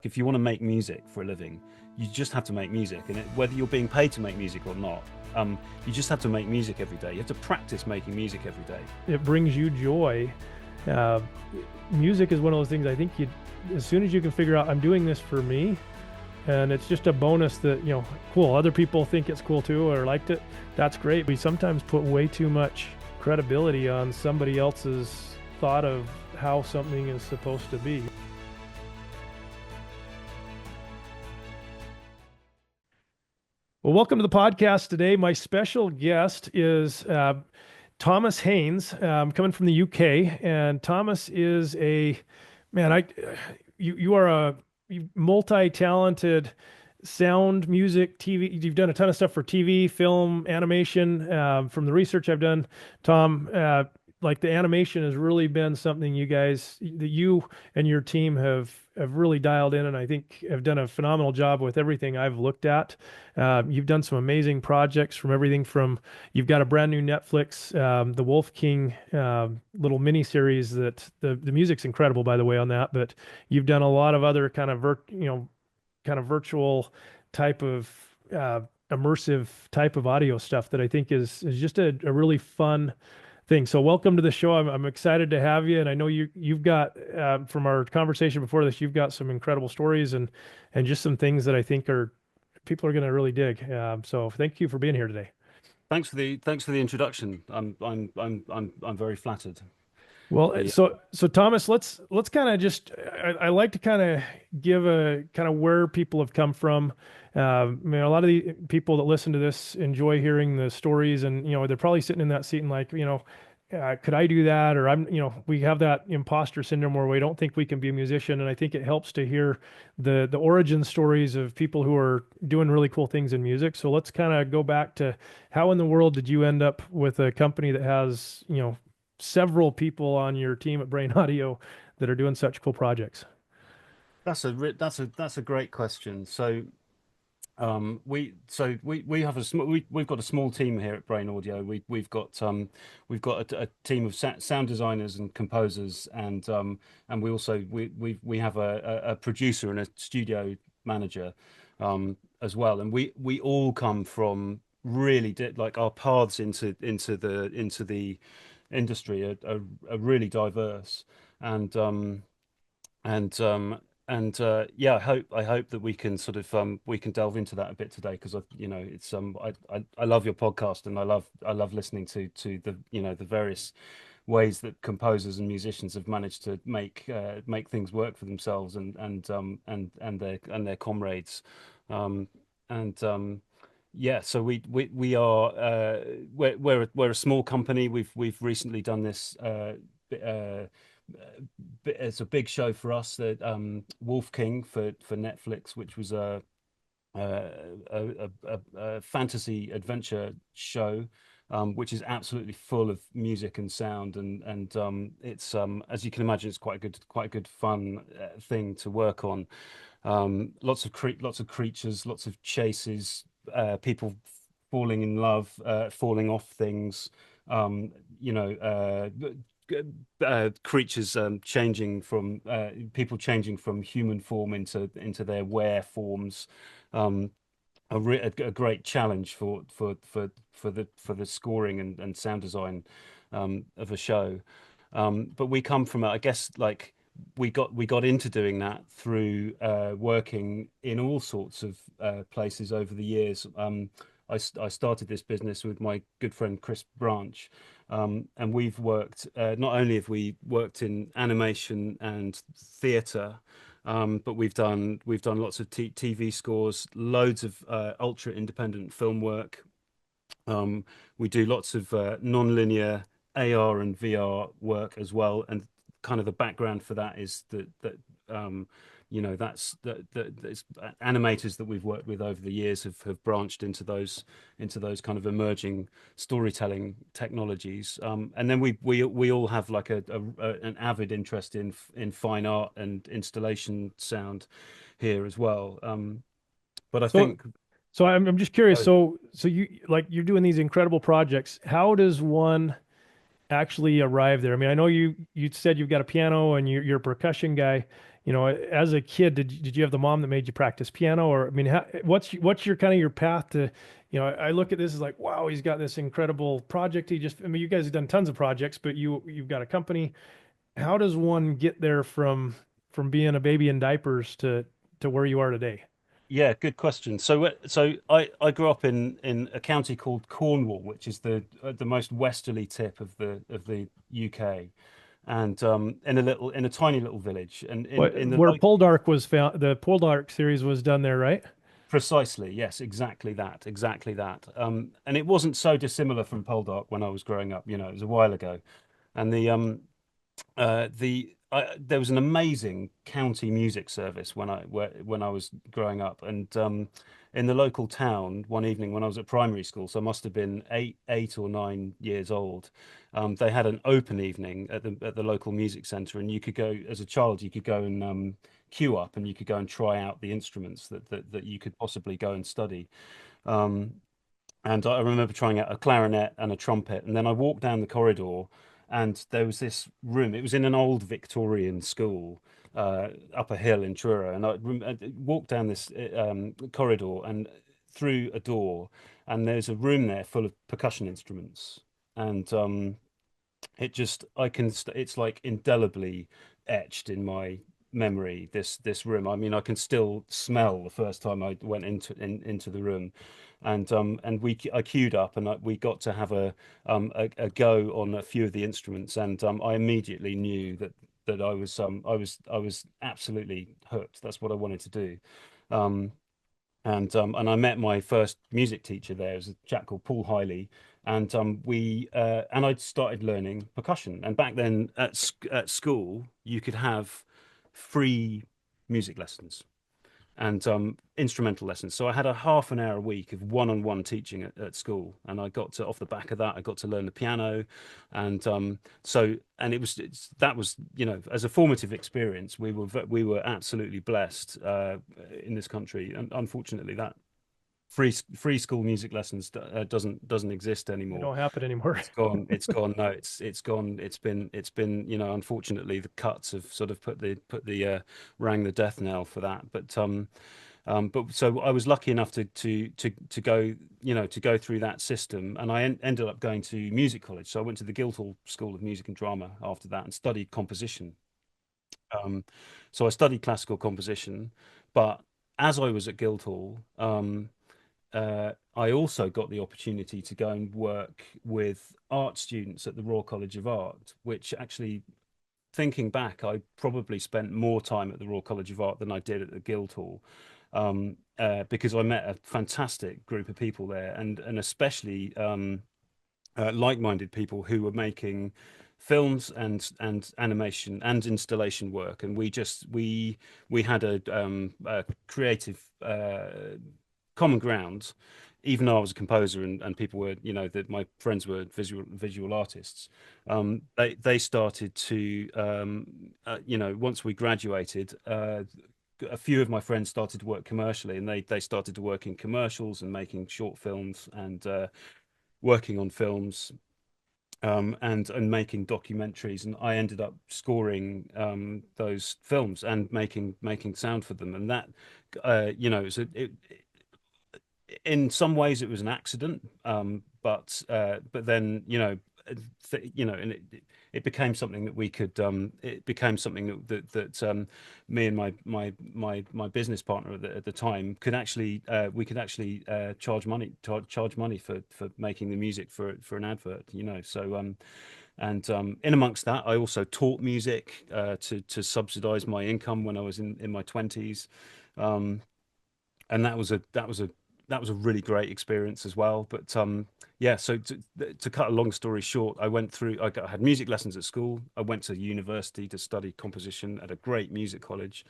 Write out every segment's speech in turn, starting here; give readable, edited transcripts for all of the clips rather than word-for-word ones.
If you want to make music for a living, you just have to make music, and whether you're being paid to make music or not, you just have to make music every day. You have to practice making music every day. It brings you joy. Uh, Music is one of those things I think as soon as you can figure out I'm doing this for me, and it's just a bonus that, cool, other people think it's cool too or liked it. That's great. We sometimes put way too much credibility on somebody else's thought of how something is supposed to be. Well, welcome to the podcast today. My special guest is Thomas Haines, coming from the UK, and Thomas is a man. You are a multi-talented sound, music, TV. You've done a ton of stuff for TV, film, animation. From the research I've done, Tom, like the animation has really been something that you and your team have really dialed in, and I think have done a phenomenal job with everything I've looked at. You've done some amazing projects, from everything from you've got a brand new Netflix, the Wolf King little mini series that the music's incredible, by the way, on that. But you've done a lot of other kind of virtual type of immersive type of audio stuff that I think is just a really fun thing. So welcome to the show. I'm excited to have you, and I know you've got from our conversation before this, you've got some incredible stories and just some things that I think people are going to really dig. So thank you for being here today. Thanks for the introduction. I'm very flattered. Well, The so Thomas, let's kind of just I like to kind of give a kind of where people have come from. I mean, a lot of the people that listen to this enjoy hearing the stories, and they're probably sitting in that seat and like, could I do that? Or we have that imposter syndrome where we don't think we can be a musician, and I think it helps to hear the origin stories of people who are doing really cool things in music. So let's kind of go back to how in the world did you end up with a company that has several people on your team at Brain Audio that are doing such cool projects? that's a great question. We have we've got a small team here at Brain Audio. We've got a team of sound designers and composers, and we have a producer and a studio manager as well. And we all come from really like our paths into the industry are really diverse, and um and yeah, I hope that we can delve into that a bit today, because it's I love your podcast, and I love listening to the various ways that composers and musicians have managed to make things work for themselves and their comrades. Um and um yeah, so we are we're a small company. We've recently done this it's a big show for us, that Wolf King for Netflix, which was a, a fantasy adventure show, which is absolutely full of music and sound, and it's as you can imagine, it's quite a good fun thing to work on. Lots of creatures, lots of chases, people falling in love, falling off things, um, you know, creatures changing from people changing from human form into their were forms. Um, a great challenge for the scoring and sound design of a show. But we come from, I guess, like we got into doing that through working in all sorts of places over the years. I started this business with my good friend Chris Branch, and we've worked. Not only have we worked in animation and theatre, but we've done lots of TV scores, loads of ultra independent film work. We do lots of non-linear AR and VR work as well, and kind of the background for that is um, that it's animators that we've worked with over the years have branched into those kind of emerging storytelling technologies. And then we all have like an avid interest in fine art and installation sound here as well. But I So, think. so I'm just curious. So you're doing these incredible projects. How does one actually arrive there? I mean, I know you said you've got a piano and you're a percussion guy. as a kid, did you have the mom that made you practice piano, or I mean, what's your kind of your path to, I look at this as like, wow, he's got this incredible project. I mean, you guys have done tons of projects, but you've got a company. How does one get there from being a baby in diapers to where you are today? Yeah, good question. So I grew up in a county called Cornwall, which is the most westerly tip of the UK, and in a tiny little village, and in the Where like Poldark was found, the Poldark series was done there, right? precisely, yes, exactly that, exactly that. And it wasn't so dissimilar from Poldark when I was growing up. It was a while ago, and there was an amazing county music service when I was growing up, and in the local town one evening when I was at primary school, so I must have been 8 or 9 years old. They had an open evening at the local music centre, and you could go as a child. You could go and queue up, and you could go and try out the instruments that you could possibly go and study. Um, and I remember trying out a clarinet and a trumpet. And then I walked down the corridor, and there was this room. It was in an old Victorian school up a hill in Truro. And I walked down this corridor and through a door, and there's a room there full of percussion instruments. And it's like indelibly etched in my memory, this room. I mean, I can still smell the first time I went into the room, and I queued up, and we got to have a go on a few of the instruments, and I immediately knew that I was absolutely hooked. That's what I wanted to do. Um, and I met my first music teacher there. It was a chap called Paul Hiley, and I'd started learning percussion. And back then at school, you could have free music lessons and instrumental lessons. So I had a half an hour a week of one-on-one teaching at school, and I got to off the back of that, I got to learn the piano, and that was as a formative experience. We were absolutely blessed in this country, and unfortunately that free school music lessons doesn't exist They anymore. don't happen anymore. It's gone. It's gone. No, it's gone. It's been. Unfortunately, the cuts have sort of put the rang the death knell for that. But so I was lucky enough to go, to go through that system, and I ended up going to music college. So I went to the Guildhall School of Music and Drama after that and studied composition. Um, so I studied classical composition, but as I was at Guildhall, I also got the opportunity to go and work with art students at the Royal College of Art, which actually, thinking back, I probably spent more time at the Royal College of Art than I did at the Guildhall, because I met a fantastic group of people there, and especially like-minded people who were making films and animation and installation work, and we had a creative common ground. Even though I was a composer, and people were, that my friends were visual artists, they started to, once we graduated, a few of my friends started to work commercially, and they started to work in commercials and making short films and working on films, and making documentaries, and I ended up scoring those films and making sound for them, and that in some ways it was an accident, but then and it became something that we could it became something that me and my business partner at the time could actually we could actually charge money for making the music for an advert, so and in amongst that I also taught music to subsidize my income when I was in my 20s. um and that was a really great experience as well. But yeah, so to cut a long story short, I had music lessons at school. I went to university to study composition at a great music college,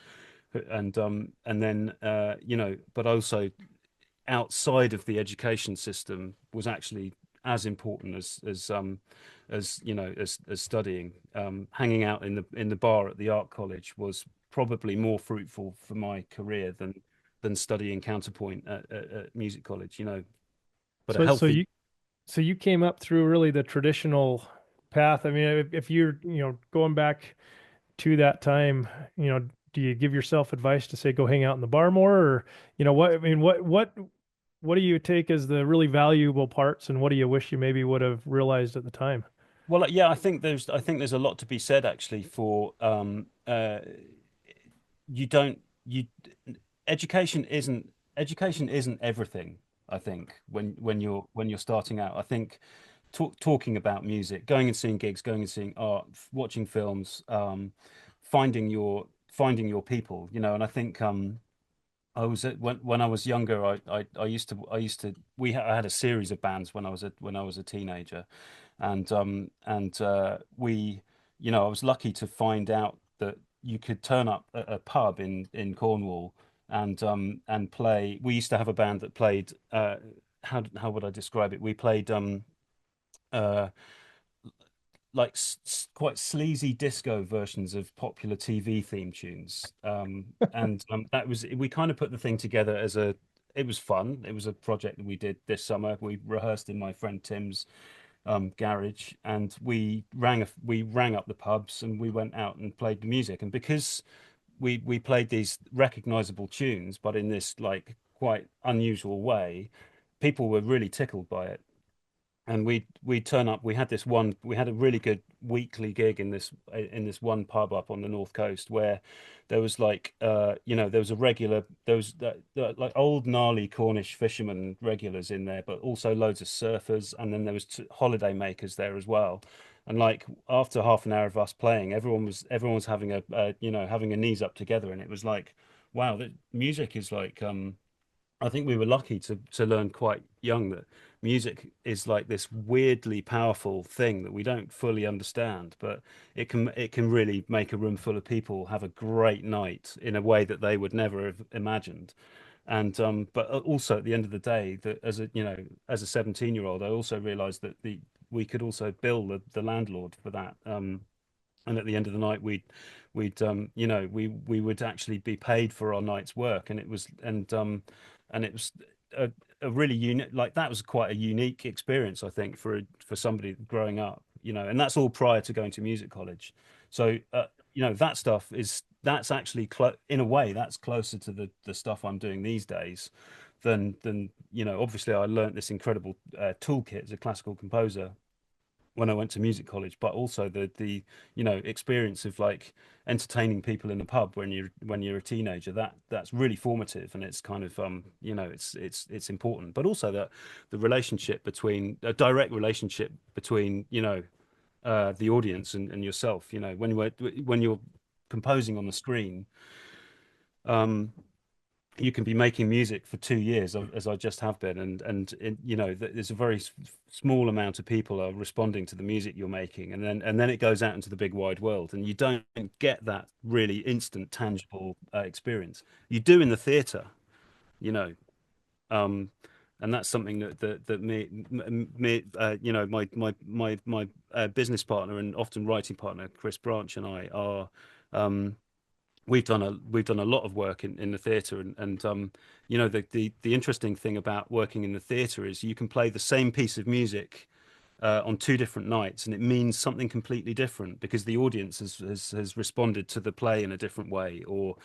and then but also outside of the education system was actually as important as as studying. Hanging out in the bar at the art college was probably more fruitful for my career than studying counterpoint at music college. But a So so healthy. you so you came up through really the traditional path. I mean, if you're, going back to that time, do you give yourself advice to say go hang out in the bar more, or what? I mean, what do you take as the really valuable parts, and what do you wish you maybe would have realized at the time? Well, yeah, I think there's a lot to be said actually for you don't you education isn't everything. I think when you're starting out, I think talking about music, going and seeing gigs, going and seeing art, watching films, finding your people, and I think I was when I was younger, I had a series of bands when I was a teenager, and we, I was lucky to find out that you could turn up at a pub in Cornwall and play. We used to have a band that played. How would I describe it? We played uh like quite sleazy disco versions of popular TV theme tunes. And that was we kind of put the thing together as a. It was fun. It was a project that we did this summer. We rehearsed in my friend Tim's garage, and we rang up the pubs and we went out and played the music. And because we played these recognizable tunes, but in this like quite unusual way, people were really tickled by it. And we turn up. We had a really good weekly gig in this one pub up on the north coast where there was like there was a regular there was like old gnarly Cornish fishermen regulars in there, but also loads of surfers, and then there was holiday makers there as well. And like after half an hour of us playing, everyone was having having a knees up together, and it was like, wow, that music is like I think we were lucky to learn quite young that music is like this weirdly powerful thing that we don't fully understand, but it can really make a room full of people have a great night in a way that they would never have imagined. And but also at the end of the day, that as a 17-year-old, I also realized that the we could also bill the landlord for that. And at the end of the night we would actually be paid for our night's work, and it was a really unique, like that was quite a unique experience, I think, for somebody growing up, and that's all prior to going to music college. So that stuff is that's actually in a way that's closer to the stuff I'm doing these days than obviously I learned this incredible toolkit as a classical composer when I went to music college, but also the experience of like entertaining people in a pub when you're a teenager. That's really formative, and it's kind of it's important. But also the relationship between a direct relationship between the audience and yourself. When you're composing on the screen, um, you can be making music for 2 years, as I just have been, and there's a very small amount of people are responding to the music you're making, and then it goes out into the big wide world, and you don't get that really instant, tangible experience. You do in the theatre, you know, um, and that's something that my business partner and often writing partner, Chris Branch, and I are. Um, we've done a lot of work in the theatre, and the interesting thing about working in the theatre is you can play the same piece of music on two different nights, and it means something completely different because the audience has responded to the play in a different way, or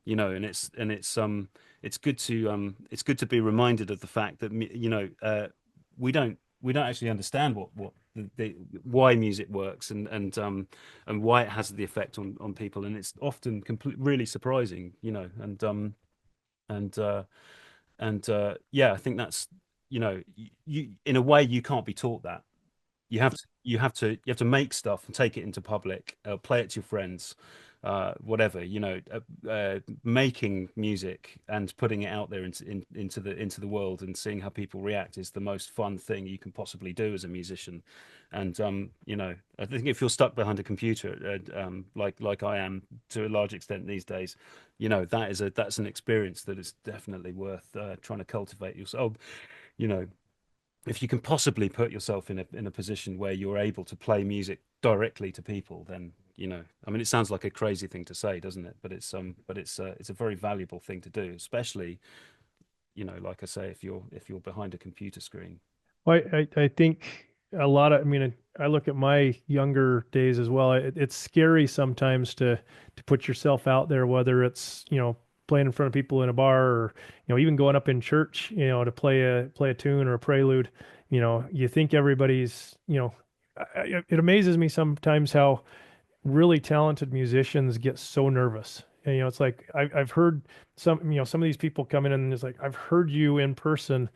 it's good to be reminded of the fact that we don't actually understand what why music works, and why it has the effect on people, and it's often really surprising, and yeah, I think that's you in a way you can't be taught that. You have to make stuff and take it into public, play it to your friends, whatever, making music and putting it out there into the world and seeing how people react is the most fun thing you can possibly do as a musician. And I think if you're stuck behind a computer, like I am to a large extent these days, that's an experience that is definitely worth trying to cultivate yourself. You know, if you can possibly put yourself in a position where you're able to play music directly to people, then I mean, it sounds like a crazy thing to say, doesn't it? But it's a very valuable thing to do, especially like I say, if you're behind a computer screen. Well, I think. a lot of, I mean, I look at my younger days as well. It's scary sometimes to put yourself out there, whether it's, playing in front of people in a bar or, even going up in church, to play a tune or a prelude. You think everybody's, it amazes me sometimes how really talented musicians get so nervous. And, it's like I've heard some of these people come in and it's like, I've heard you in person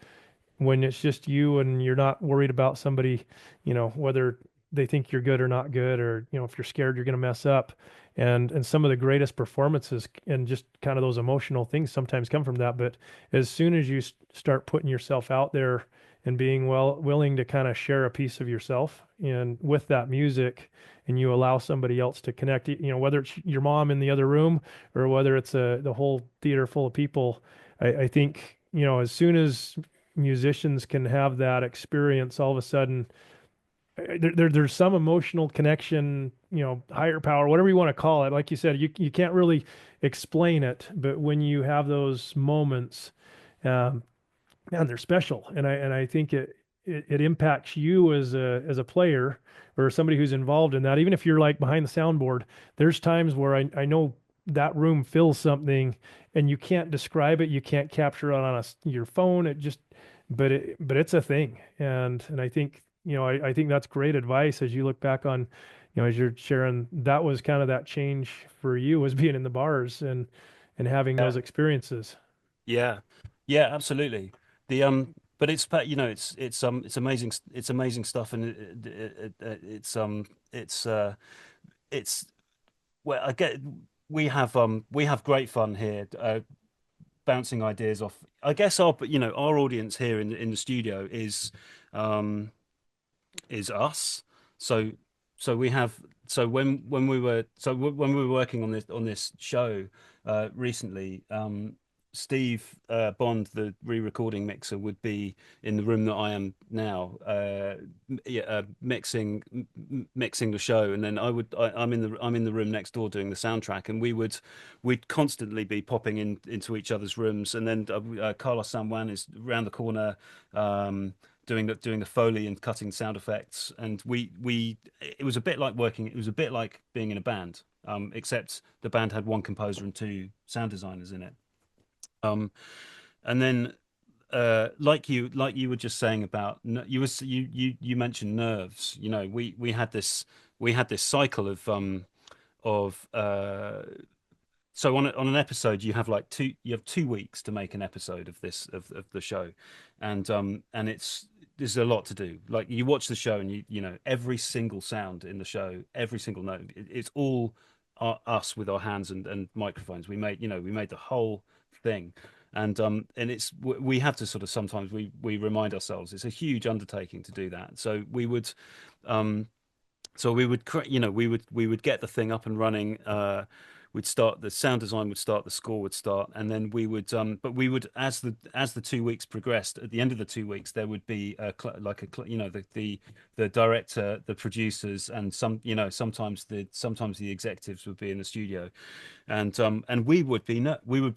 when it's just you and you're not worried about somebody, whether they think you're good or not good, or, if you're scared you're going to mess up. And some of the greatest performances and just kind of those emotional things sometimes come from that. But as soon as you start putting yourself out there and being willing to kind of share a piece of yourself and with that music, and you allow somebody else to connect, whether it's your mom in the other room or whether it's the whole theater full of people, I think, as soon as musicians can have that experience, all of a sudden there's some emotional connection, higher power, whatever you want to call it. Like you said, you can't really explain it, but when you have those moments, um, man, they're special. And I think it impacts you as a player or somebody who's involved in that. Even if you're like behind the soundboard, there's times where I know that room fills something and you can't describe it, you can't capture it on your phone. It just, but it's a thing. And I think, I think that's great advice as you look back on, as you're sharing, that was kind of that change for you, was being in the bars and having Yeah. those experiences. Yeah, yeah, absolutely. But it's amazing, it's amazing stuff, and it's it's well, I get we have great fun here, bouncing ideas off. I guess our audience here in the studio um is us. So so we have so when we were working on this show recently, Steve Bond, the re-recording mixer, would be in the room that I am now, yeah, mixing the show, and then I'm in the room next door doing the soundtrack, and we'd constantly be popping into each other's rooms, and then Carlos San Juan is around the corner. Doing the Foley and cutting sound effects, and we it was a bit like working. It was a bit like being in a band, except the band had one composer and two sound designers in it. Um, and then like you were just saying about you mentioned nerves. We had this cycle of so on an episode you have you have 2 weeks to make an episode of of the show, and there's a lot to do. Like, you watch the show and you know every single sound in the show, every single note, it's all us with our hands and microphones. We made the whole thing, and we have to sort of, sometimes we remind ourselves it's a huge undertaking to do that. Um so we would we would get the thing up and running. We'd start, the sound design would start, the score would start, and then but we would, as the 2 weeks progressed, at the end of the 2 weeks there would be the director, the producers, and sometimes the executives would be in the studio, and we would be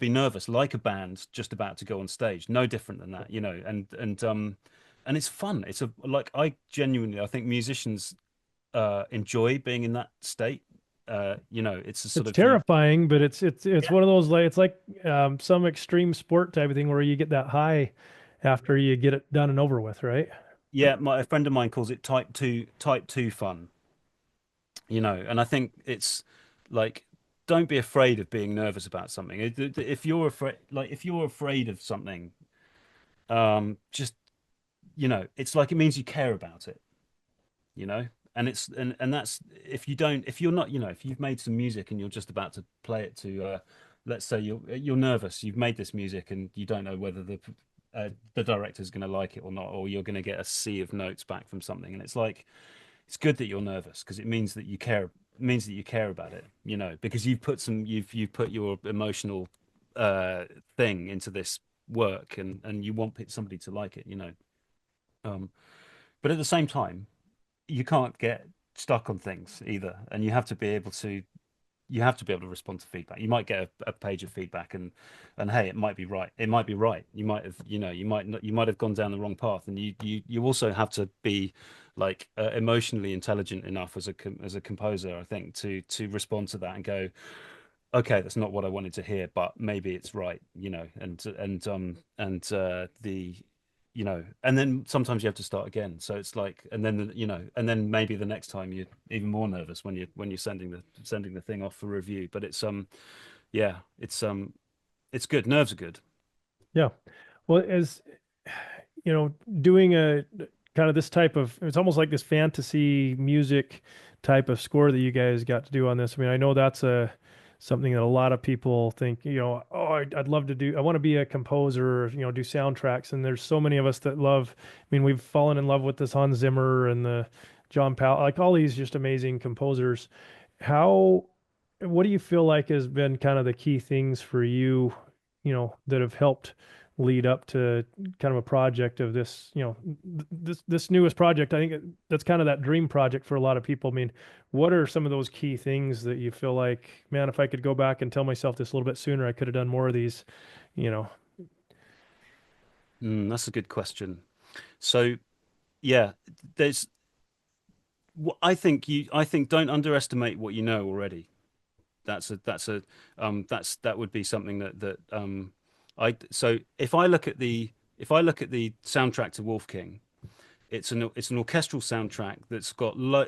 nervous like a band just about to go on stage, no different than that, and it's fun. It's a like I genuinely, I think musicians enjoy being in that state. It's a sort It's of you. terrifying, but it's Yeah. one of those, like, it's like some extreme sport type of thing where you get that high after you get it done and over with, right? Yeah, a friend of mine calls it type two fun. And I think it's like, don't be afraid of being nervous about something. If you're afraid, if you're afraid of something, just it's like, it means you care about it. you know and that's, if you don't, if you're not, if you've made some music and you're just about to play it to let's say you're nervous, you've made this music and you don't know whether the director's going to like it or not, or you're going to get a sea of notes back from something, and it's like, it's good that you're nervous, because it means that you care. It means that you care about it, because you've put your emotional uh thing into this work, and you want somebody to like it. um but at the same time, you can't get stuck on things either, and you have to be able to. you have to be able to respond to feedback. You might get a page of feedback, and hey, it might be right. It might be right. You might have, you might not, you might have gone down the wrong path, and you also have to be like emotionally intelligent enough as as a composer, I think, to respond to that and go, okay, that's not what I wanted to hear, but maybe it's right, the and then sometimes you have to start again. So it's like, and then and then maybe the next time you're even more nervous when you're sending the thing off for review. But it's yeah, it's good. Nerves are good. Yeah. Well, as doing a kind of this type of, it's almost like this fantasy music type of score that you guys got to do on this. I mean, I know that's something that a lot of people think, oh, I'd love to do, I want to be a composer, do soundtracks. And there's so many of us that love, I mean, we've fallen in love with this Hans Zimmer and the John Powell, like all these just amazing composers. How, what do you feel like has been kind of the key things for you, that have helped lead up to kind of a project of this, this newest project? I think that's kind of that dream project for a lot of people. I mean, what are some of those key things that you feel like, man, if I could go back and tell myself this a little bit sooner, I could have done more of these, you know? That's a good question. So yeah, there's I think don't underestimate what you know already. That would be something I so if I look at the soundtrack to Wolf King, it's an orchestral soundtrack that's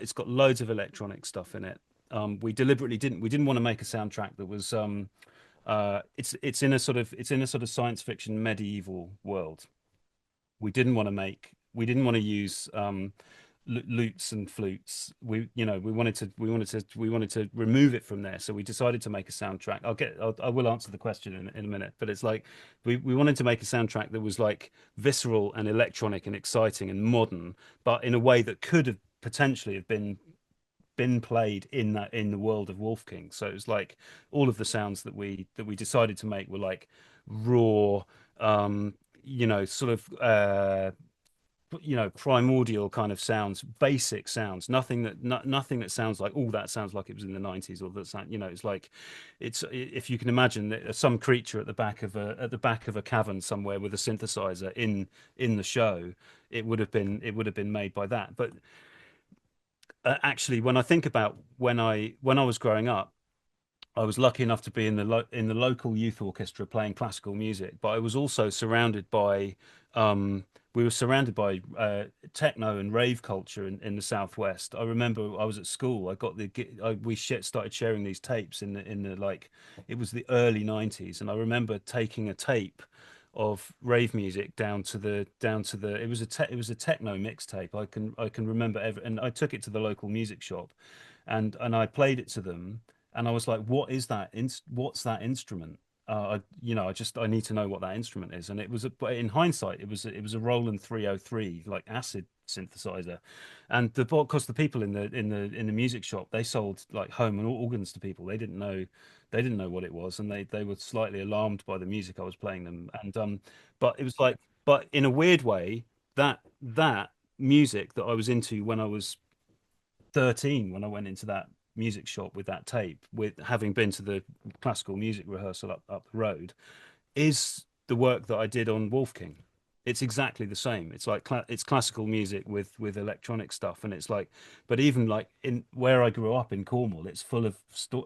it's got loads of electronic stuff in it. We didn't want to make a soundtrack that was it's in a sort of science fiction medieval world. We didn't want to use lutes and flutes. We wanted to remove it from there. So we decided to make a soundtrack. I will answer the question in a minute, but it's like we wanted to make a soundtrack that was like visceral and electronic and exciting and modern, but in a way that could have potentially have been played in the world of Wolf King. So it was like all of the sounds that we decided to make were like raw, um, sort of primordial kind of sounds, basic sounds, nothing that sounds like, oh, that sounds like it was in the 90s, or that sound, it's like it's if you can imagine that some creature at the back of a cavern somewhere with a synthesizer in the show, it would have been made by that. But actually, when I think about when I was growing up, I was lucky enough to be in in the local youth orchestra playing classical music, but I was also surrounded by we were surrounded by techno and rave culture in the southwest. I remember I was at school. I got we started sharing these tapes in the like it was the early 90s, and I remember taking a tape of rave music down to the it was a techno mixtape. I can remember and I took it to the local music shop, and I played it to them, and I was like, "What is that? What's that instrument?" I need to know what that instrument is. And but in hindsight, it was a Roland 303 like acid synthesizer, and because the people in the music shop, they sold like home and organs to people. They didn't know what it was, and they were slightly alarmed by the music I was playing them. And but it was like, but in a weird way, that music that I was into when I was 13, when I went into that music shop with that tape, with having been to the classical music rehearsal up the road, is the work that I did on Wolf King. It's exactly the same. It's like it's classical music with electronic stuff, and it's like, but even like in where I grew up in Cornwall, it's full of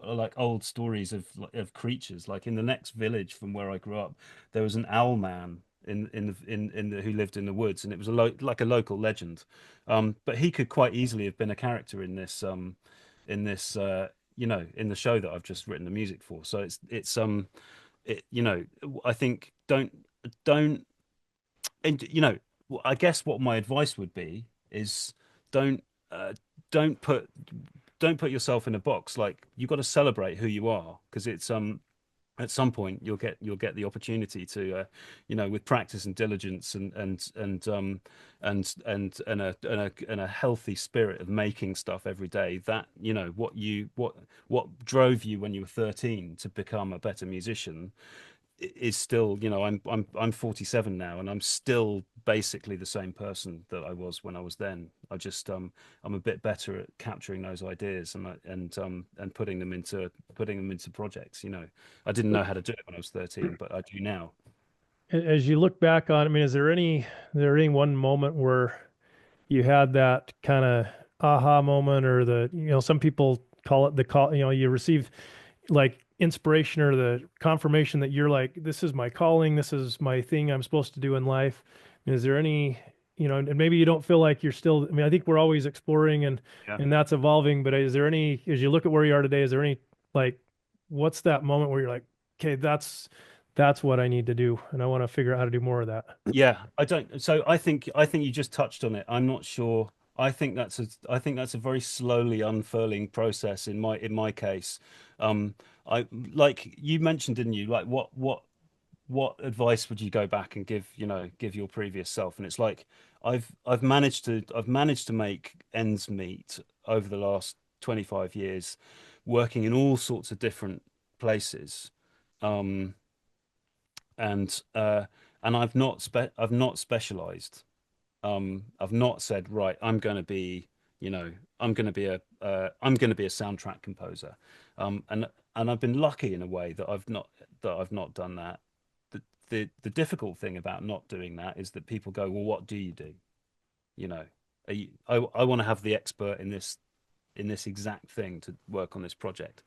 like old stories of creatures. Like in the next village from where I grew up, there was an owl man who lived in the woods, and it was like a local legend. But he could quite easily have been a character in this in the show that I've just written the music for. So I think don't and I guess what my advice would be is don't uh, don't put don't put yourself in a box. Like you've got to celebrate who you are, because it's at some point you'll get the opportunity to with practice and diligence and a healthy spirit of making stuff every day, that what drove you when you were 13 to become a better musician is still, I'm 47 now, and I'm still basically the same person that I was when I was then. I'm a bit better at capturing those ideas and putting them into projects. I didn't know how to do it when I was 13, but I do now. As you look back on, I mean, is there any one moment where you had that kind of aha moment, or some people call it the call, you receive like inspiration or the confirmation that you're like, this is my calling, this is my thing I'm supposed to do in life. And is there any, and maybe you don't feel like you're still, I mean, I think we're always exploring Yeah. and that's evolving, but is there any, as you look at where you are today, is there any like, what's that moment where you're like, okay, that's what I need to do, and I want to figure out how to do more of that. Yeah, I don't. So I think you just touched on it. I'm not sure. I think that's a very slowly unfurling process in my case. Um, I like you mentioned, didn't you? Like what advice would you go back and give your previous self? And it's like I've managed to make ends meet over the last 25 years, working in all sorts of different places. Um, and uh, and I've not specialized. I've not said, right, you know, I'm going to be a soundtrack composer. And I've been lucky in a way that I've not done that. The difficult thing about not doing that is that people go, well, what do you do? You know, I want to have the expert in this exact thing to work on this project.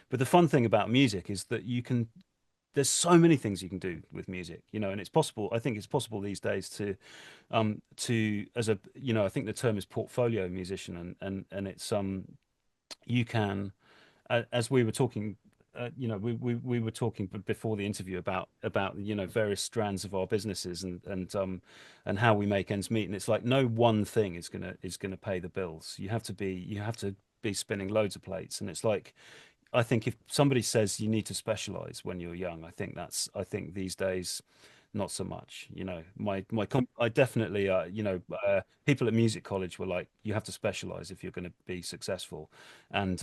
But the fun thing about music is that there's so many things you can do with music, and it's possible. I think it's possible these days to as a, I think the term is portfolio musician, and it's you can, as we were talking, we were talking before the interview about various strands of our businesses and how we make ends meet, and it's like no one thing is gonna pay the bills. You have to be spinning loads of plates, and it's like I think if somebody says you need to specialize when you're young, I think these days not so much. I definitely people at music college were like, you have to specialize if you're going to be successful. And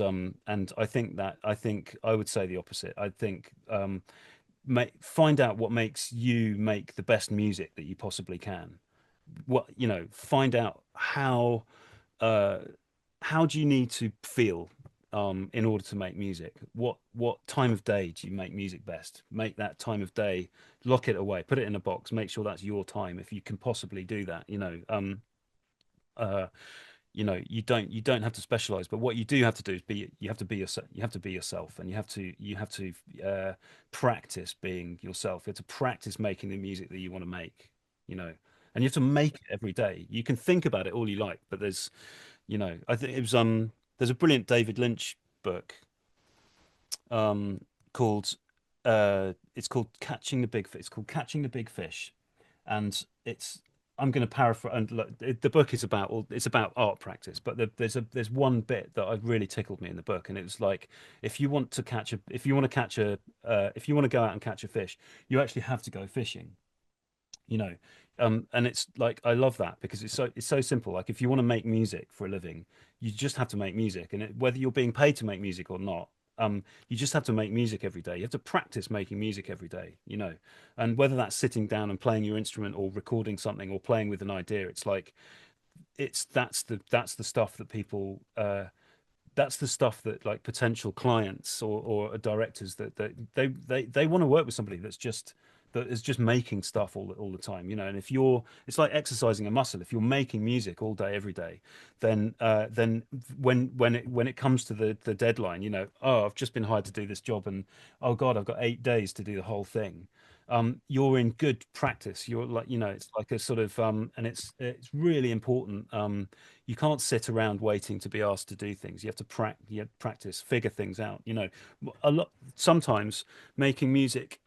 I think I would say the opposite. I think find out what makes you make the best music that you possibly can. Find out uh how do you need to feel in order to make music? What time of day do you make music best? Make that time of day, lock it away, put it in a box, make sure that's your time if you can possibly do that. Uh, you don't have to specialize, but what you do have to do is you have to be yourself. You have to be yourself, and you have to practice being yourself. You have to practice making the music that you want to make. You know, and you have to make it every day. You can think about it all you like, but I think there's a brilliant David Lynch book um called it's called Catching the Big Fish. It's called Catching the Big Fish, and I'm going to paraphrase. And look, the book is about art practice, but there's one bit that really tickled me in the book, and it was like, if you want to go out and catch a fish, you actually have to go fishing. you know and it's like I love that because it's so simple. Like if you want to make music for a living, you just have to make music, and whether you're being paid to make music or not, you just have to make music every day. You have to practice making music every day, and whether that's sitting down and playing your instrument or recording something or playing with an idea, it's like that's the stuff that people that's the stuff that like potential clients or directors that they want to work with somebody that is just making stuff all the time, and if it's like exercising a muscle. If you're making music all day every day, then when it comes to the deadline, oh, I've just been hired to do this job, and oh God, I've got 8 days to do the whole thing. You're in good practice. You're like, it's like a sort of and it's really important. You can't sit around waiting to be asked to do things. You have to practice, figure things out. A lot sometimes making music.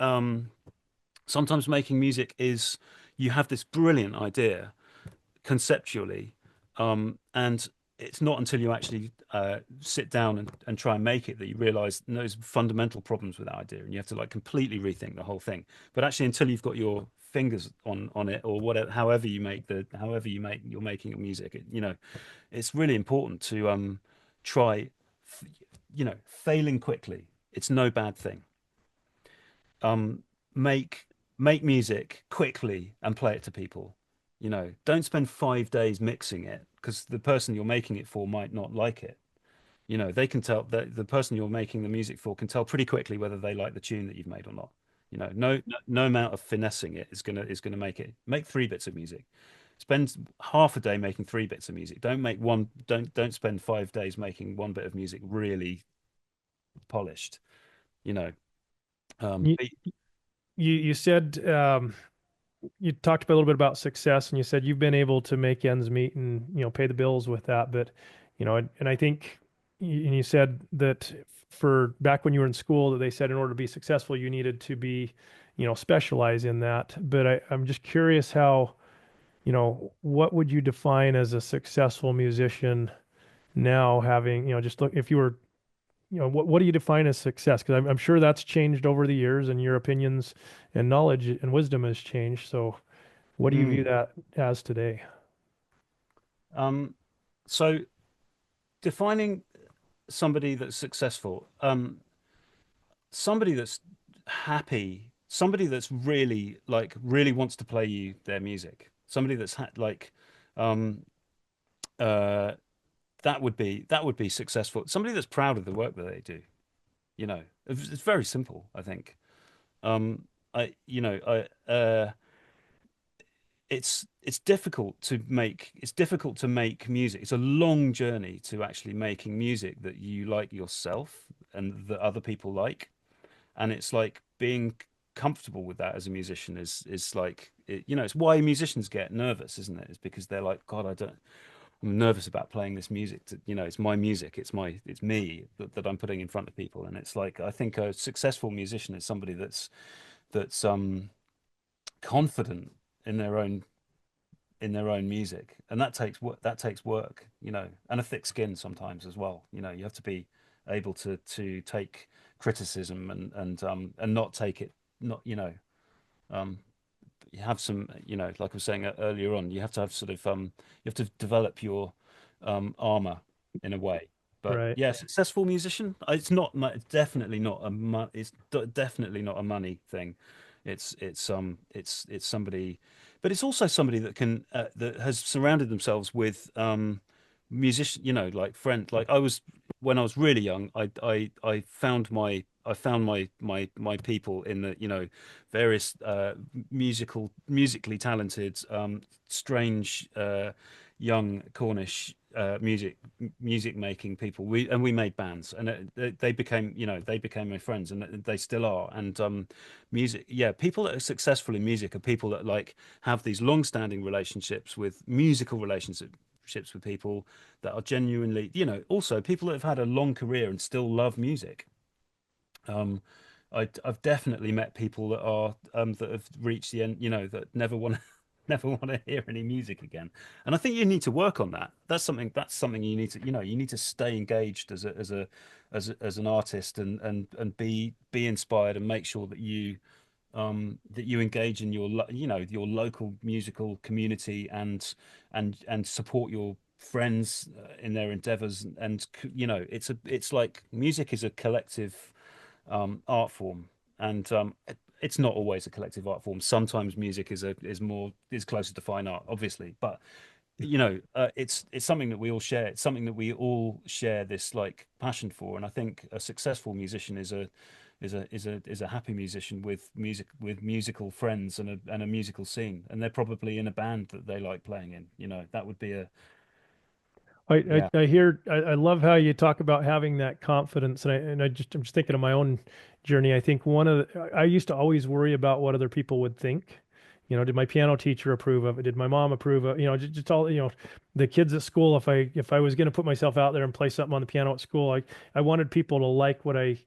Sometimes making music is you have this brilliant idea conceptually, and it's not until you actually sit down and try and make it that you realize there's fundamental problems with that idea, and you have to like completely rethink the whole thing. But actually, until you've got your fingers on it, or whatever, however you make you're making your music, it's really important to try, failing quickly. It's no bad thing. make make music quickly and play it to people. Don't spend 5 days mixing it because the person you're making it for might not like it. They can tell that the person you're making the music for can tell pretty quickly whether they like the tune that you've made or not. No amount of finessing it is gonna make it. Make 3 bits of music. Spend half a day making 3 bits of music. Don't make one. Don't spend 5 days making one bit of music really polished. You know. You But, you said you talked a little bit about success, and you said you've been able to make ends meet and pay the bills with that. But and I think and you said that for back when you were in school that they said in order to be successful you needed to be specialize in that. But I'm just curious how what would you define as a successful musician now, having just look if you were what do you define as success? Because I'm sure that's changed over the years, and your opinions and knowledge and wisdom has changed. So, what do you view mm, that as today? um, so defining somebody that's successful, somebody that's happy, somebody that's really wants to play you their music, somebody that's um, uh, that would be successful. Somebody that's proud of the work that they do. It's very simple, I think. Um, I, you know, I, it's difficult to make music. It's a long journey to actually making music that you like yourself and that other people like. And it's like being comfortable with that as a musician is like it's why musicians get nervous, isn't it? It's because they're like, God, I'm nervous about playing this music it's my music, it's me that I'm putting in front of people. And it's like I think a successful musician is somebody that's confident in their own music, and that takes work, and a thick skin sometimes as well. You have to be able to take criticism and not take it, not um you have some, like I was saying earlier on, you have to have sort of you have to develop your armor in a way. But Right. yeah, successful musician, it's definitely not definitely not a money thing. It's somebody, but it's also somebody that has surrounded themselves with musician, like friend. Like I was when I was really young, I found my people in the various musically talented, strange, young Cornish music making people. We made bands, and they became my friends, and they still are. And music, yeah, people that are successful in music are people that like have these long-standing relationships with musical relationships with people that are genuinely, also people that have had a long career and still love music. Um, I've definitely met people that have reached the end, that never want to never want to hear any music again. And I think you need to work on that. That's something you need to stay engaged as an artist, and be inspired, and make sure that you engage in your local musical community, and support your friends in their endeavors. And it's like music is a collective art form, and it's not always a collective art form. Sometimes music is closer to fine art, obviously, but it's something that we all share. It's something that we all share this like passion for. And I think a successful musician is a happy musician with musical friends and a musical scene, and they're probably in a band that they like playing in. That would be a yeah. I hear I love how you talk about having that confidence, and I'm just thinking of my own journey. I think I used to always worry about what other people would think. Did my piano teacher approve of it? Did my mom approve of, just all, the kids at school, if I was going to put myself out there and play something on the piano at school, I wanted people to like what I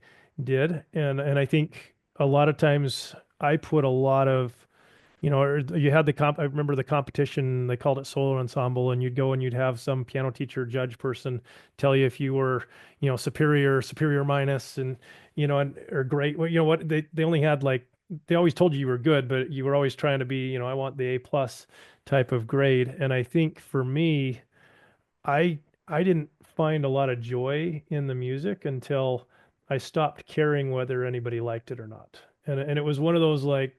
did. And I think a lot of times I put a lot of or you had I remember the competition, they called it solo ensemble, and you'd go and you'd have some piano teacher, judge person tell you if you were, superior minus, and, or great. Well, what they only had like, they always told you were good, but you were always trying to be, I want the A plus type of grade. And I think for me, I, I didn't find a lot of joy in the music until I stopped caring whether anybody liked it or not. And it was one of those like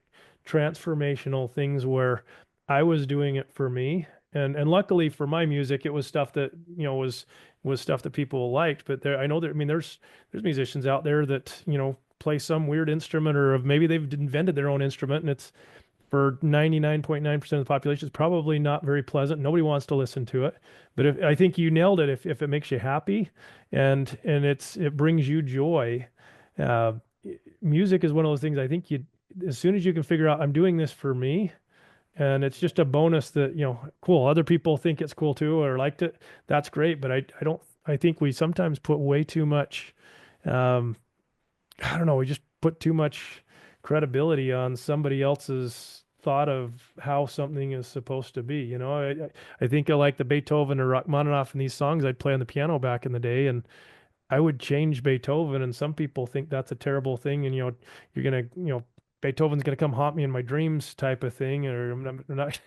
transformational things where I was doing it for me, and luckily for my music, it was stuff that was stuff that people liked. But there, I know that I mean, there's musicians out there that play some weird instrument, or maybe they've invented their own instrument, and it's for 99.9% of the population, it's probably not very pleasant. Nobody wants to listen to it. But I think you nailed it. If it makes you happy and it brings you joy, uh, music is one of those things I think as soon as you can figure out I'm doing this for me, and it's just a bonus that, cool, other people think it's cool too or liked it. That's great. But I don't, I think we sometimes put way too much, um, I don't know, we just put too much credibility on somebody else's thought of how something is supposed to be. I think I like the Beethoven or Rachmaninoff in these songs I'd play on the piano back in the day, and I would change Beethoven, and some people think that's a terrible thing, and you're gonna, Beethoven's gonna come haunt me in my dreams, type of thing, or I'm not.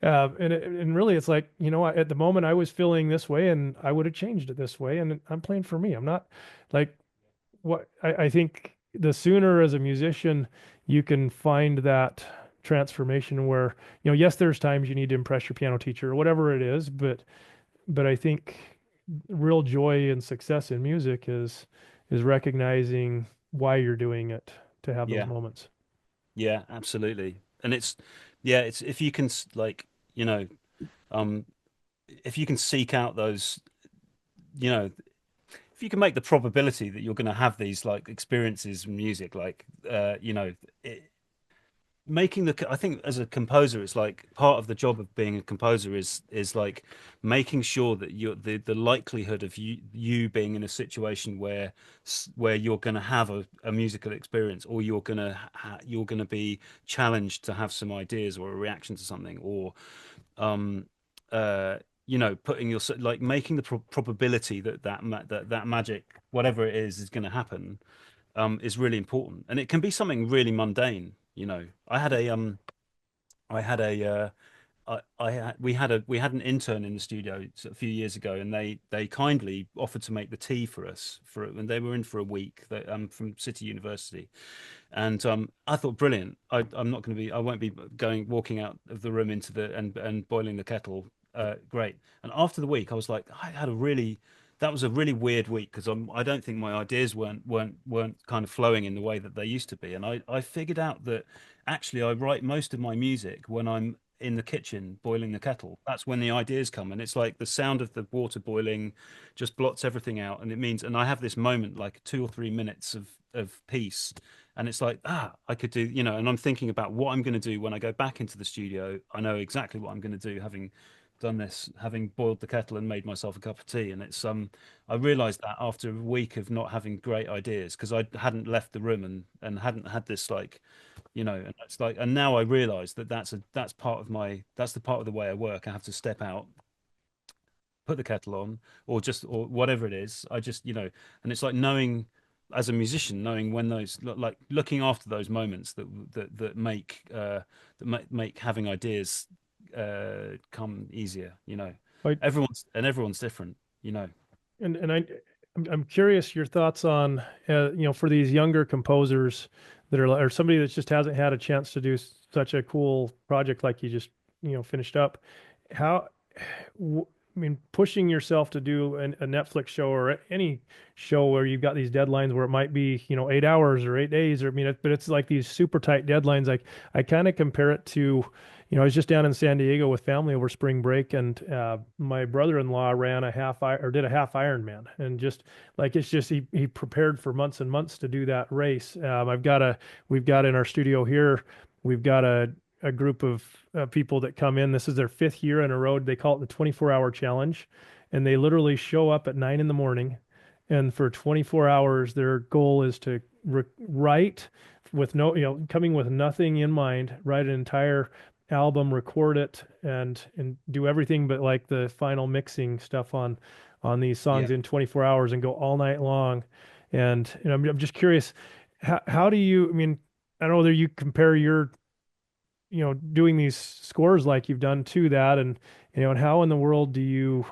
And really, it's like, at the moment I was feeling this way, and I would have changed it this way, and I'm playing for me. I'm not like what I think the sooner as a musician you can find that transformation where, yes, there's times you need to impress your piano teacher or whatever it is, but I think real joy and success in music is recognizing why you're doing it to have those Yeah, moments. yeah, absolutely. And it's if you can you know, um, if you can seek out those, you know, if you can make the probability that you're going to have these like experiences in music, like, making I think as a composer, it's like part of the job of being a composer is like making sure that the likelihood of you being in a situation where you're going to have a musical experience, or you're going to be challenged to have some ideas or a reaction to something, or um putting your like making the probability that magic, whatever it is going to happen, is really important. And it can be something really mundane. I had a we had an intern in the studio a few years ago, and they kindly offered to make the tea for us and they were in for a week, from City University. And I thought, brilliant. I'm not going to be, I won't be walking out of the room into and boiling the kettle. Great. And after the week, I was like, that was a really weird week, because I don't think my ideas weren't kind of flowing in the way that they used to be. And I figured out that actually I write most of my music when I'm in the kitchen boiling the kettle. That's when the ideas come. And it's like the sound of the water boiling just blots everything out. And I have this moment, like 2 or 3 minutes of peace, and it's like, I could do, and I'm thinking about what I'm going to do when I go back into the studio. I know exactly what I'm going to do, having done this, having boiled the kettle and made myself a cup of tea. And I realized that after a week of not having great ideas, because I hadn't left the room and hadn't had this, like, and it's like, and now I realize that that's the part of the way I work. I have to step out, put the kettle on, or whatever it is. I just, and it's like knowing, as a musician, knowing when those, like looking after those moments that make having ideas come easier. I, Everyone's different. and I'm curious your thoughts on, for these younger composers that are, or somebody that just hasn't had a chance to do such a cool project like you just, finished up. How, I mean, pushing yourself to do a Netflix show or any show where you've got these deadlines where it might be, 8 hours or 8 days, or I mean, but it's like these super tight deadlines. Like I kind of compare it to, I was just down in San Diego with family over spring break, and my brother-in-law ran did a half Ironman, and just like it's just he prepared for months and months to do that race. We've got in our studio here, we've got a group of people that come in. This is their fifth year in a row. They call it the 24-hour challenge, and they literally show up at 9 in the morning, and for 24 hours, their goal is to write with no, coming with nothing in mind, write an entire album, record it, and do everything but like the final mixing stuff on these songs Yeah. in 24 hours and go all night long. And I'm just curious, how do you? I mean, I don't know whether you compare your doing these scores like you've done to that, and how in the world do you,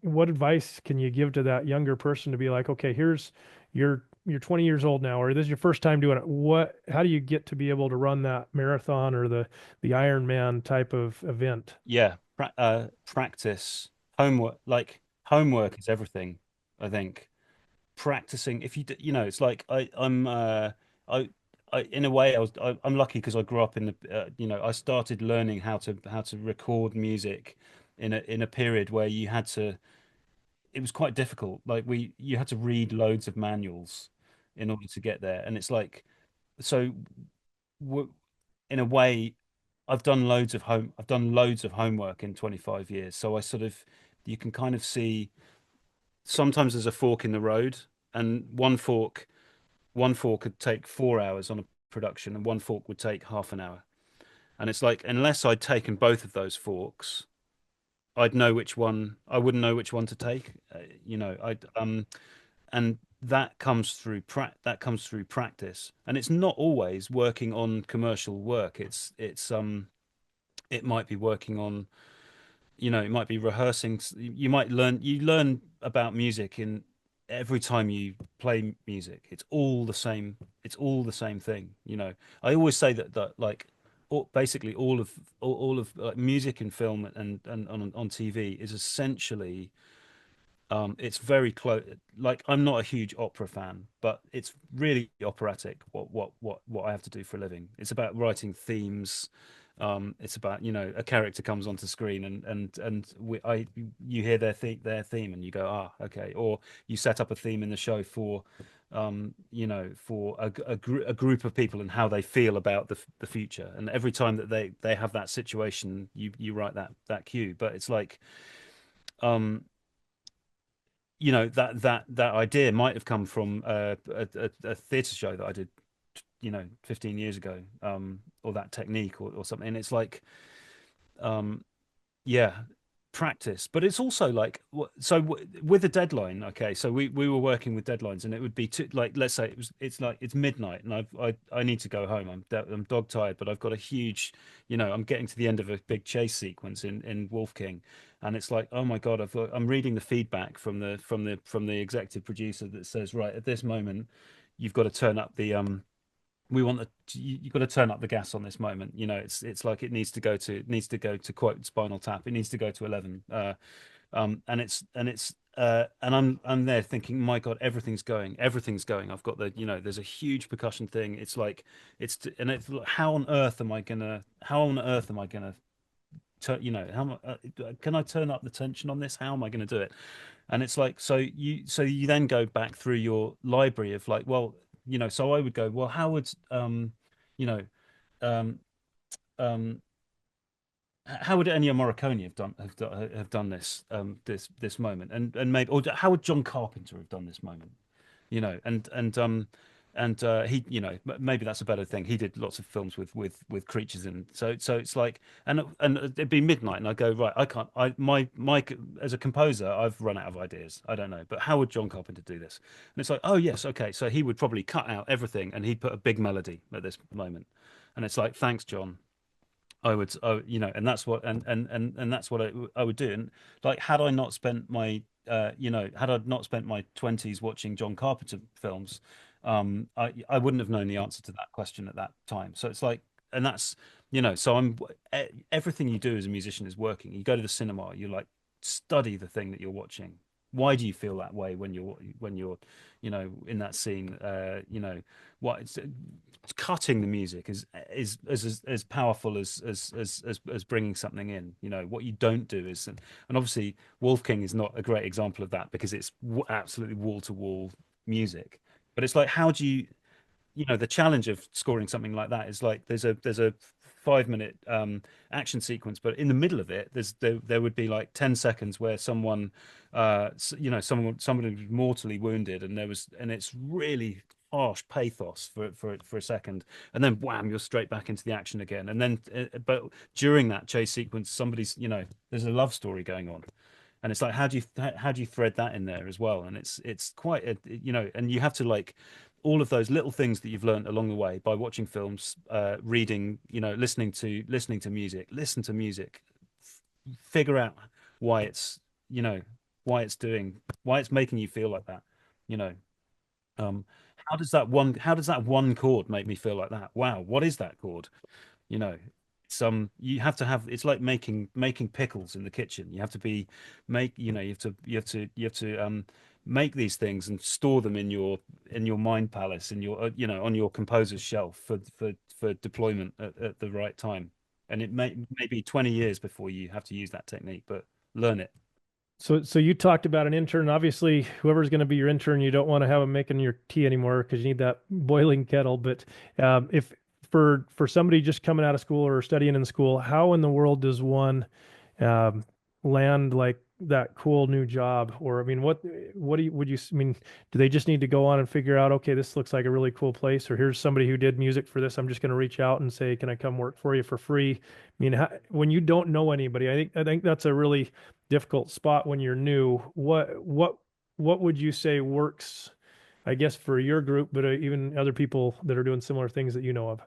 what advice can you give to that younger person to be like, okay, here's your you're 20 years old now, or this is your first time doing it. How do you get to be able to run that marathon or the Ironman type of event? Yeah, practice, homework. Like homework is everything, I think. Practicing, if you know, it's like I in a way I'm lucky because I grew up in the I started learning how to record music in a period where you had to, it was quite difficult. Like you had to read loads of manuals in order to get there, and it's like, so w in a way, I've done loads of homework in 25 years. So I sort of, you can kind of see sometimes there's a fork in the road, and one fork could take 4 hours on a production, and one fork would take half an hour. And it's like, unless I'd taken both of those forks, I'd know which one, I wouldn't know which one to take. And that comes through practice. And it's not always working on commercial work. It might be working on, it might be rehearsing. You learn about music in every time you play music. It's all the same. It's all the same thing. I always say that like basically all of like, music and film and on TV is essentially, it's very close. Like, I'm not a huge opera fan, but it's really operatic. What I have to do for a living. It's about writing themes. It's about, a character comes onto screen, you hear their theme, and you go, ah, okay. Or you set up a theme in the show for, for a group of people and how they feel about the future. And every time that they have that situation, you write that cue. But it's like, um that idea might have come from a theatre show that I did, 15 years ago, or that technique, or something. And it's like, um, yeah, practice. But it's also like, with a deadline. Okay, so we were working with deadlines, and it would be like, let's say it's midnight, and I need to go home. I'm dog tired, but I've got a huge, I'm getting to the end of a big chase sequence in Wolf King, and it's like, oh my God, I'm reading the feedback from the executive producer that says, right at this moment, you've got to turn up the we want the you've got to turn up the gas on this moment. It's like, it needs to go to, quote, Spinal Tap. It needs to go to 11. And I'm there thinking, my God, everything's going. I've got there's a huge percussion thing. It's like, and it's like, how on earth am I gonna turn, can I turn up the tension on this? How am I going to do it? And it's like, so you then go back through your library of, like, well, so I would go, well, how would, you know um um how would Ennio Morricone have done this, this moment, and maybe, or how would John Carpenter have done this moment? you know and he, maybe that's a better thing. He did lots of films with creatures in. So it's like, and it'd be midnight, and I go, right, I can't, my as a composer, I've run out of ideas. I don't know, but how would John Carpenter do this? And it's like, oh yes, okay, so he would probably cut out everything, and he'd put a big melody at this moment. And it's like, thanks, John. I would, and that's what, and that's what I would do. And like, had I not spent my 20s watching John Carpenter films, I wouldn't have known the answer to that question at that time. So it's like, and that's, so everything you do as a musician is working. You go to the cinema, you like study the thing that you're watching. Why do you feel that way when you're, in that scene? What it's, cutting the music is as powerful as bringing something in. What you don't do is, and obviously Wolf King is not a great example of that, because it's absolutely wall to wall music. But it's like, how do you, the challenge of scoring something like that is like, there's a 5 minute action sequence, but in the middle of it, there would be like 10 seconds where someone was mortally wounded, and it's really harsh pathos for a second, and then wham, you're straight back into the action again. And then but during that chase sequence, there's a love story going on. And it's like, how do you thread that in there as well? And it's quite a, and you have to, like, all of those little things that you've learned along the way by watching films, reading, listening to music, listen to music, figure out why it's, why it's making you feel like that, you know. Um, how does that one chord make me feel like that? Wow, what is that chord? You know, some you have to have it's like making pickles in the kitchen. You have to be make you know you have to make these things and store them in your mind palace in your on your composer's shelf for deployment at the right time. And it may be 20 years before you have to use that technique, but learn it. So you talked about an intern. Obviously, whoever's going to be your intern, you don't want to have them making your tea anymore because you need that boiling kettle. But if for somebody just coming out of school or studying in school, how in the world does one um, land like that cool new job? Or I mean, what do you would you I mean? Do they just need to go on and figure out, okay, this looks like a really cool place, or here's somebody who did music for this. I'm just going to reach out and say, can I come work for you for free? I mean, when you don't know anybody, I think that's a really difficult spot when you're new. What would you say works, I guess, for your group, but even other people that are doing similar things that you know of?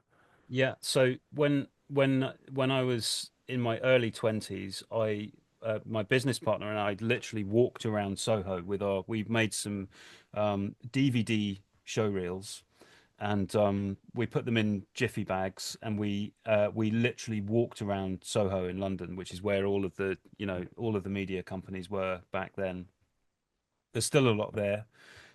Yeah. So when I was in my early 20s, I my business partner and I literally walked around Soho with our we've made some DVD show reels and we put them in jiffy bags and we literally walked around Soho in London, which is where all of the all of the media companies were back then. There's still a lot there,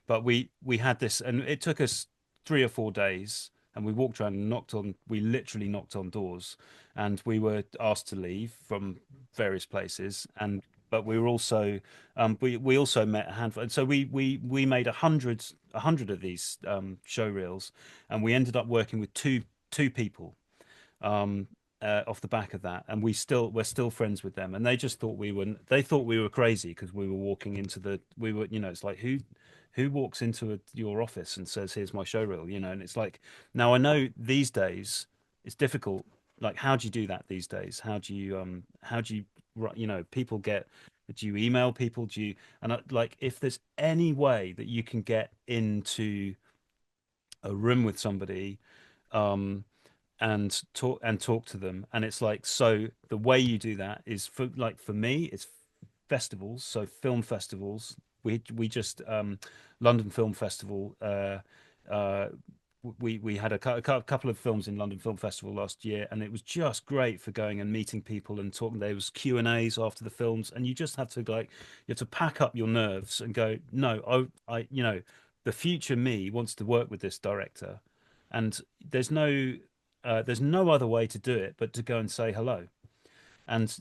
but we had this, and it took us 3 or 4 days, and we walked around and we literally knocked on doors, and we were asked to leave from various places, and but we were also we also met a handful, and so we made a hundred of these show reels, and we ended up working with two people um, off the back of that, and we're still friends with them, and they thought we were crazy because we were walking into the we were it's like who walks into your office and says here's my show reel, and it's like now I know these days it's difficult. Like how do you do that these days? How do you people get do you email people? Do you and like if there's any way that you can get into a room with somebody um and talk to them, and it's like so the way you do that is for me it's festivals, so film festivals. We just London Film Festival, uh we had a couple of films in London Film Festival last year, and it was just great for going and meeting people and talking. There was Q&As after the films, and you just have to you have to pack up your nerves and go, no, I the future me wants to work with this director, and there's no there's no other way to do it but to go and say hello, and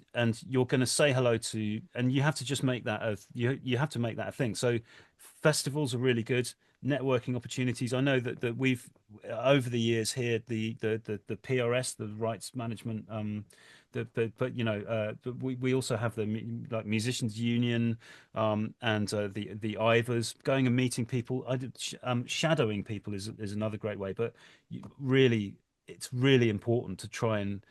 you're going to say hello to, and you have to just make that you have to make that a thing. So festivals are really good networking opportunities. I know that we've over the years here the PRS, the rights management but but we also have the like musicians union and the Ivors, going and meeting people. Shadowing people is another great way, but really it's really important to try and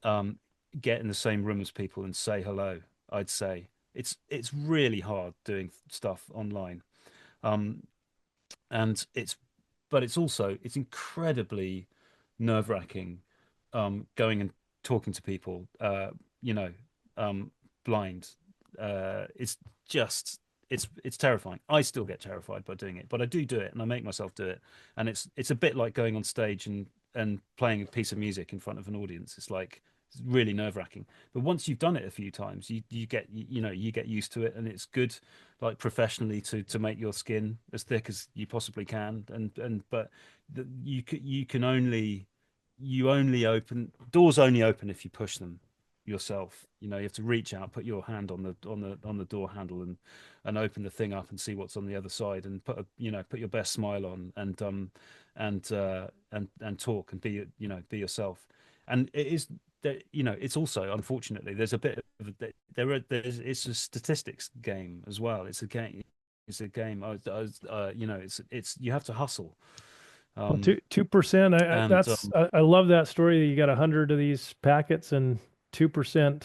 um, get in the same room as people and say hello. I'd say it's really hard doing stuff online, um, and it's also it's incredibly nerve-wracking, going and talking to people, you know, um, blind. It's just it's terrifying. I still get terrified by doing it, but I do it, and I make myself do it, and it's a bit like going on stage and playing a piece of music in front of an audience. It's like it's really nerve-wracking. But once you've done it a few times, you get you get used to it, and it's good, like professionally, to make your skin as thick as you possibly can, and but you can only you only open doors only open if you push them yourself. You have to reach out, put your hand on the door handle, and open the thing up and see what's on the other side, and put your best smile on, and talk and be yourself. And it is that it's also, unfortunately, there's a bit of there's it's a statistics game as well. It's a game. It's you have to hustle. Well, um 2%. and That's I love that story that you got 100 of these packets and 2%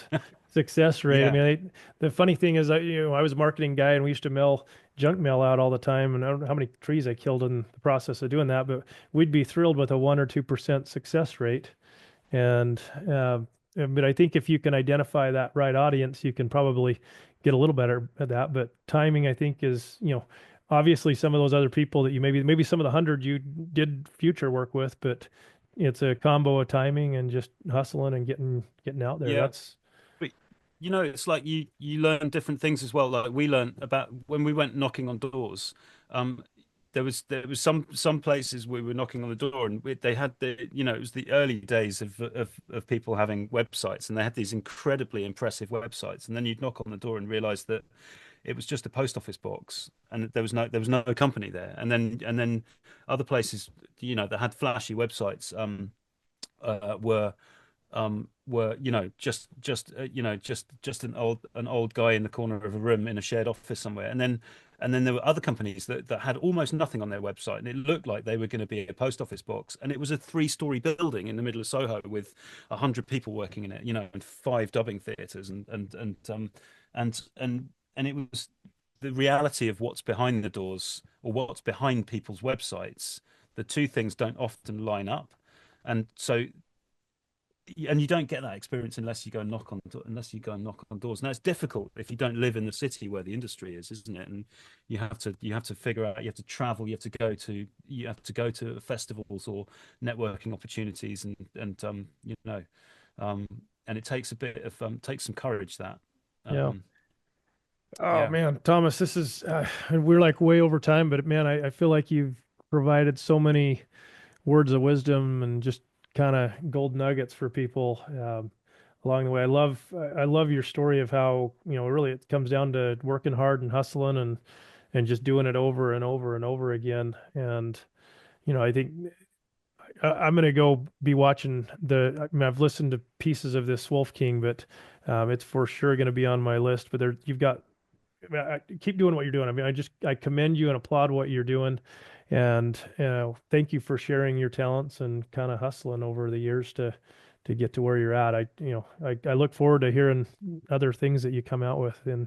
success rate. I yeah. mean, the funny thing is, I was a marketing guy and we used to mail junk mail out all the time, and I don't know how many trees I killed in the process of doing that, but we'd be thrilled with a 1 or 2% success rate. And but I think if you can identify that right audience, you can probably get a little better at that. But timing, I think, is obviously some of those other people that you maybe some of the 100 you did future work with, but it's a combo of timing and just hustling and getting out there. Yeah. That's But it's like you learn different things as well. Like we learned about when we went knocking on doors. Um, there was some places we were knocking on the door, and they had it was the early days of people having websites, and they had these incredibly impressive websites, and then you'd knock on the door and realize that it was just a post office box, and there was no company there, and then other places that had flashy websites were just an old guy in the corner of a room in a shared office somewhere, and then there were other companies that had almost nothing on their website, and it looked like they were going to be a post office box, and it was a 3-story building in the middle of Soho with 100 people working in it, and 5 dubbing theaters, and it was the reality of what's behind the doors or what's behind people's websites. The two things don't often line up, and so and you don't get that experience unless you go and knock on doors. Now it's difficult if you don't live in the city where the industry is, isn't it? And you have to figure out, you have to travel, you have to go to festivals or networking opportunities, and it takes a bit of takes some courage, that. yeah. um Oh yeah. man, Thomas, this is we're like way over time, but man, I feel like you've provided so many words of wisdom and just kind of gold nuggets for people along the way. I love your story of how, really it comes down to working hard and hustling and just doing it over and over and over again. And I think I'm gonna go be watching I've listened to pieces of this Wolf King, but it's for sure gonna be on my list. But you've got keep doing what you're doing. I mean, I commend you and applaud what you're doing, and thank you for sharing your talents and kind of hustling over the years to get to where you're at. I look forward to hearing other things that you come out with in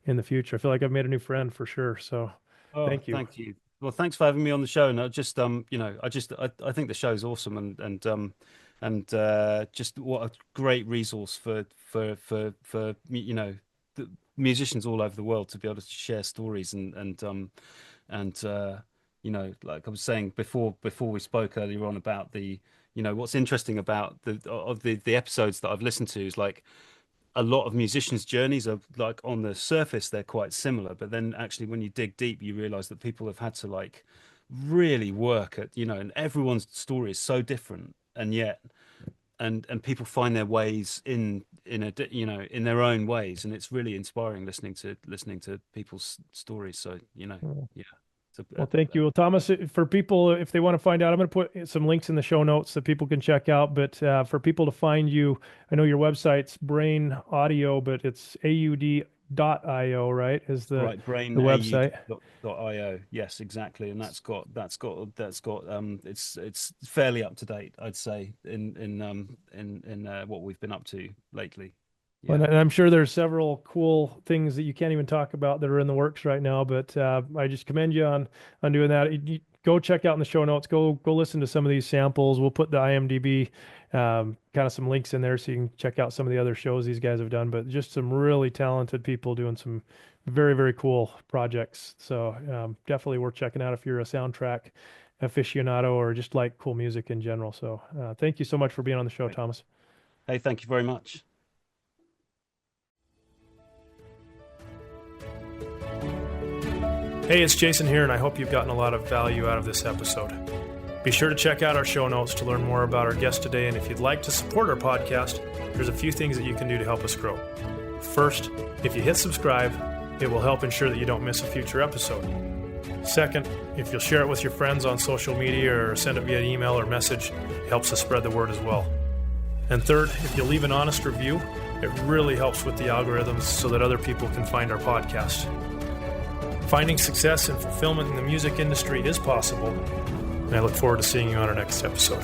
the future. I feel like I've made a new friend for sure. So, Oh, thank you. thank you. Well, thanks for having me on the show. And I think the show's awesome, and just what a great resource for the musicians all over the world to be able to share stories, and like I was saying before we spoke earlier on about what's interesting about the episodes that I've listened to is like a lot of musicians' journeys are like on the surface they're quite similar, but then actually when you dig deep, you realize that people have had to like really work at and everyone's story is so different, and yet and people find their ways in their own ways, and it's really inspiring listening to people's stories. So yeah, it's Well, thank you. Well, Thomas, for people, if they want to find out, I'm going to put some links in the show notes that people can check out. But for people to find you, I know your website's Brain Audio, but it's aud.io, right? Is right, the website. brainaud.io. Yes, exactly. And that's got it's fairly up to date, I'd say, in what we've been up to lately. Well, Yeah. and I'm sure there's several cool things that you can't even talk about that are in the works right now. But I just commend you on doing that. Go check out in the show notes. Go listen to some of these samples. We'll put the IMDb kind of some links in there so you can check out some of the other shows these guys have done. But just some really talented people doing some very, very cool projects. So definitely worth checking out if you're a soundtrack aficionado or just like cool music in general. So thank you so much for being on the show, Thomas. Hey, thank you very much. Hey, it's Jason here, and I hope you've gotten a lot of value out of this episode. Be sure to check out our show notes to learn more about our guest today, and if you'd like to support our podcast, there's a few things that you can do to help us grow. First, if you hit subscribe, it will help ensure that you don't miss a future episode. Second, if you'll share it with your friends on social media or send it via email or message, it helps us spread the word as well. And third, if you'll leave an honest review, it really helps with the algorithms so that other people can find our podcast. Finding success and fulfillment in the music industry is possible, and I look forward to seeing you on our next episode.